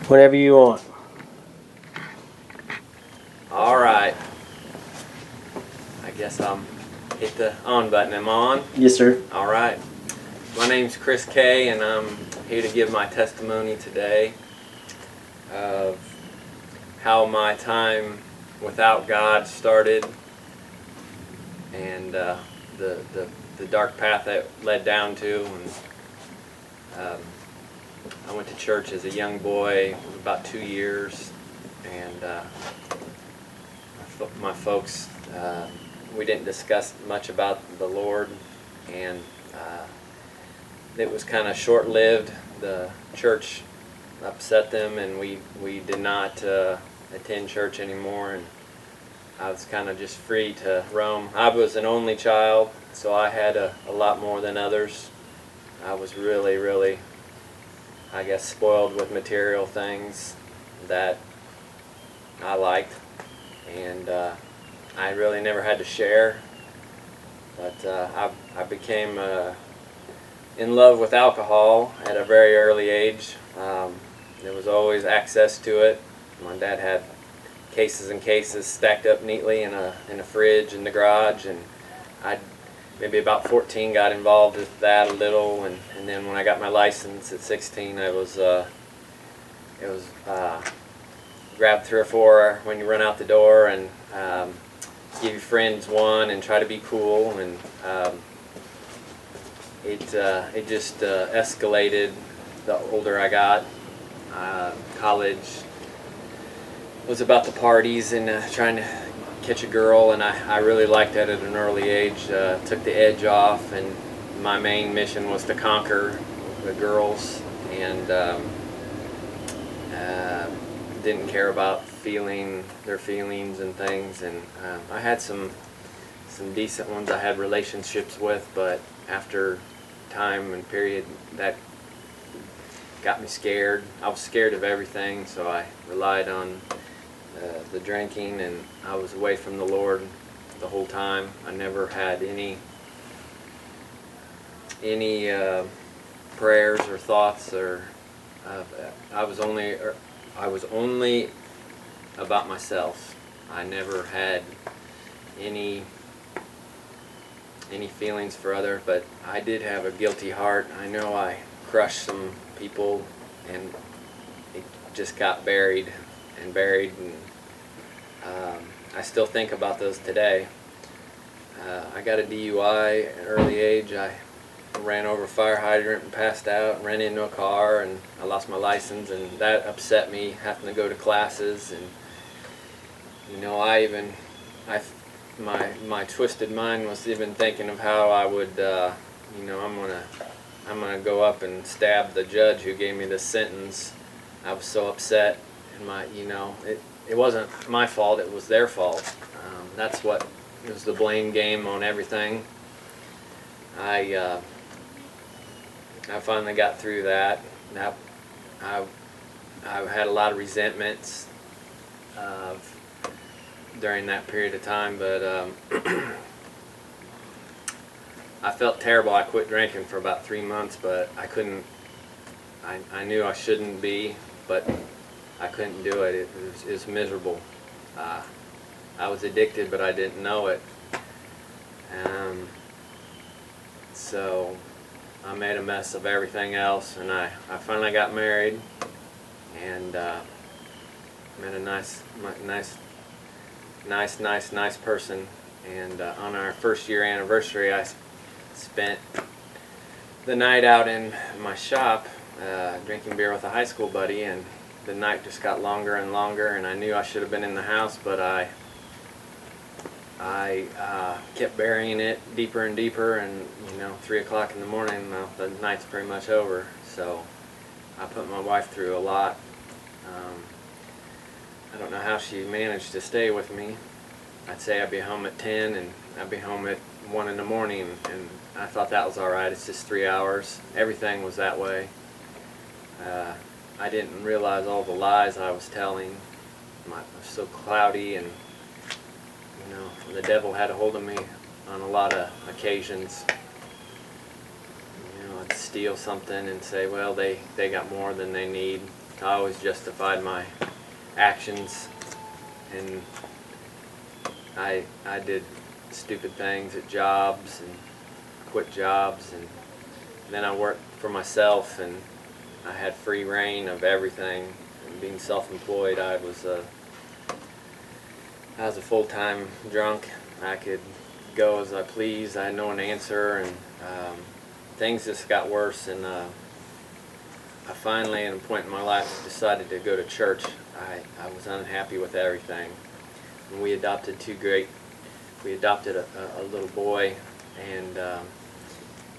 Whenever you want. All right. I guess I'm hit the on button. Am I on? Yes, sir. All right. My name's Chris Kay, and I'm here to give my testimony today of how my time without God started, and the dark path that led down to. And I went to church as a young boy, about 2 years, and my folks, we didn't discuss much about the Lord, and it was kind of short-lived. The church upset them, and we did not attend church anymore, and I was kind of just free to roam. I was an only child, so I had a lot more than others. I was really, I guess, spoiled with material things that I liked, and I really never had to share. But I became in love with alcohol at a very early age. There was always access to it. My dad had cases and cases stacked up neatly in a fridge in the garage, and I maybe about 14 got involved with that a little, and then when I got my license at 16, it was grab 3 or 4 when you run out the door, and give your friends one and try to be cool, and it just escalated the older I got. College was about the parties and trying to catch a girl, and I really liked that at an early age. Took the edge off, and my main mission was to conquer the girls, and didn't care about their feelings and things. And I had some decent ones I had relationships with, but after time and period, that got me scared. I was scared of everything, so I relied on the drinking, and I was away from the Lord the whole time. I never had any prayers or thoughts, or I was only about myself. I never had any feelings for others, but I did have a guilty heart. I know I crushed some people, and it just got buried, and I still think about those today. I got a DUI at an early age. I ran over a fire hydrant and passed out and ran into a car, and I lost my license, and that upset me, having to go to classes. And my twisted mind was even thinking of how I would I'm gonna go up and stab the judge who gave me this sentence. I was so upset, and it wasn't my fault, it was their fault. It was the blame game on everything. I finally got through that. I had a lot of resentments during that period of time, but I felt terrible. I quit drinking for about 3 months, but I couldn't. I knew I shouldn't be, but I couldn't do it. It was miserable. I was addicted, but I didn't know it. So I made a mess of everything else, and I finally got married, and met a nice person. And on our first year anniversary, I spent the night out in my shop drinking beer with a high school buddy, and the night just got longer and longer, and I knew I should have been in the house, but I kept burying it deeper and deeper, and 3 o'clock in the morning, well, the night's pretty much over. So I put my wife through a lot. I don't know how she managed to stay with me. I'd say I'd be home at 10, and I'd be home at 1 in the morning, and I thought that was alright. It's just 3 hours. Everything was that way. I didn't realize all the lies I was telling. It was so cloudy, and the devil had a hold of me on a lot of occasions. I'd steal something and say, well, they got more than they need, I always justified my actions, and I did stupid things at jobs and quit jobs, and then I worked for myself, and I had free reign of everything. And being self-employed, I was a full-time drunk. I could go as I pleased. I had no one to answer, and things just got worse. And I finally, at a point in my life, decided to go to church. I was unhappy with everything. And we adopted a little boy, and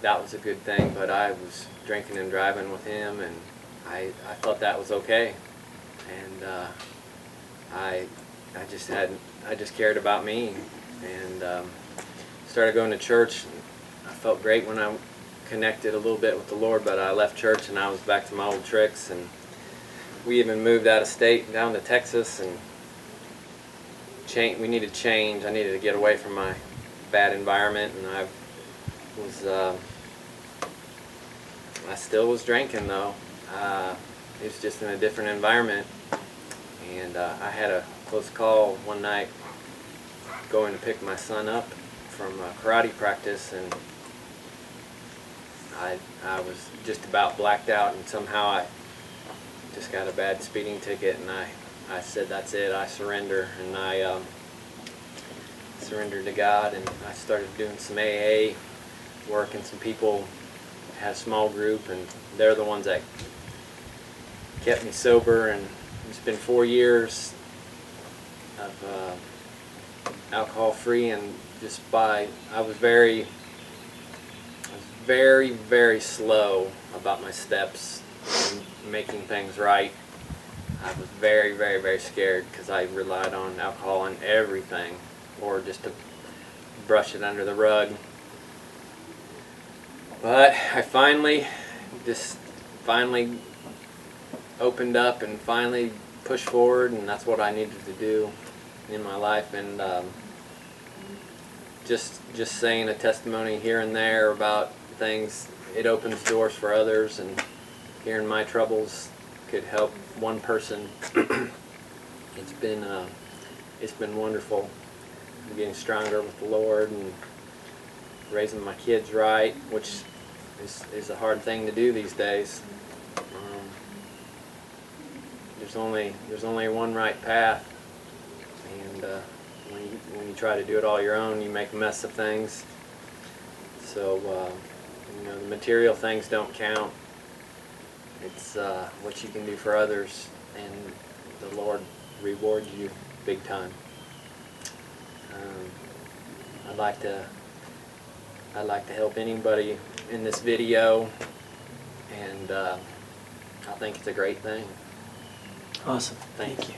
that was a good thing, but I was drinking and driving with him, and I thought that was okay. And I just cared about me, and started going to church. I felt great when I connected a little bit with the Lord, but I left church and I was back to my old tricks, and we even moved out of state down to Texas, and we needed change. I needed to get away from my bad environment, and I still was drinking though. It was just in a different environment, and I had a close call one night going to pick my son up from karate practice, and I was just about blacked out, and somehow I just got a bad speeding ticket, and I said, that's it, I surrender. And I surrendered to God, and I started doing some AA work, and some people had a small group, and they're the ones that kept me sober. And it's been 4 years of alcohol free, and I was very, very slow about my steps and making things right. I was very, very, very scared because I relied on alcohol on everything, or just to brush it under the rug. But I finally opened up and finally pushed forward, and that's what I needed to do in my life. And just saying a testimony here and there about things, it opens doors for others, and hearing my troubles could help one person. It's been wonderful. I'm getting stronger with the Lord and raising my kids right, which is a hard thing to do these days. There's only one right path, and when you try to do it all your own, you make a mess of things. So the material things don't count. It's what you can do for others, and the Lord rewards you big time. I'd like to help anybody in this video, and I think it's a great thing. Awesome. Thank you.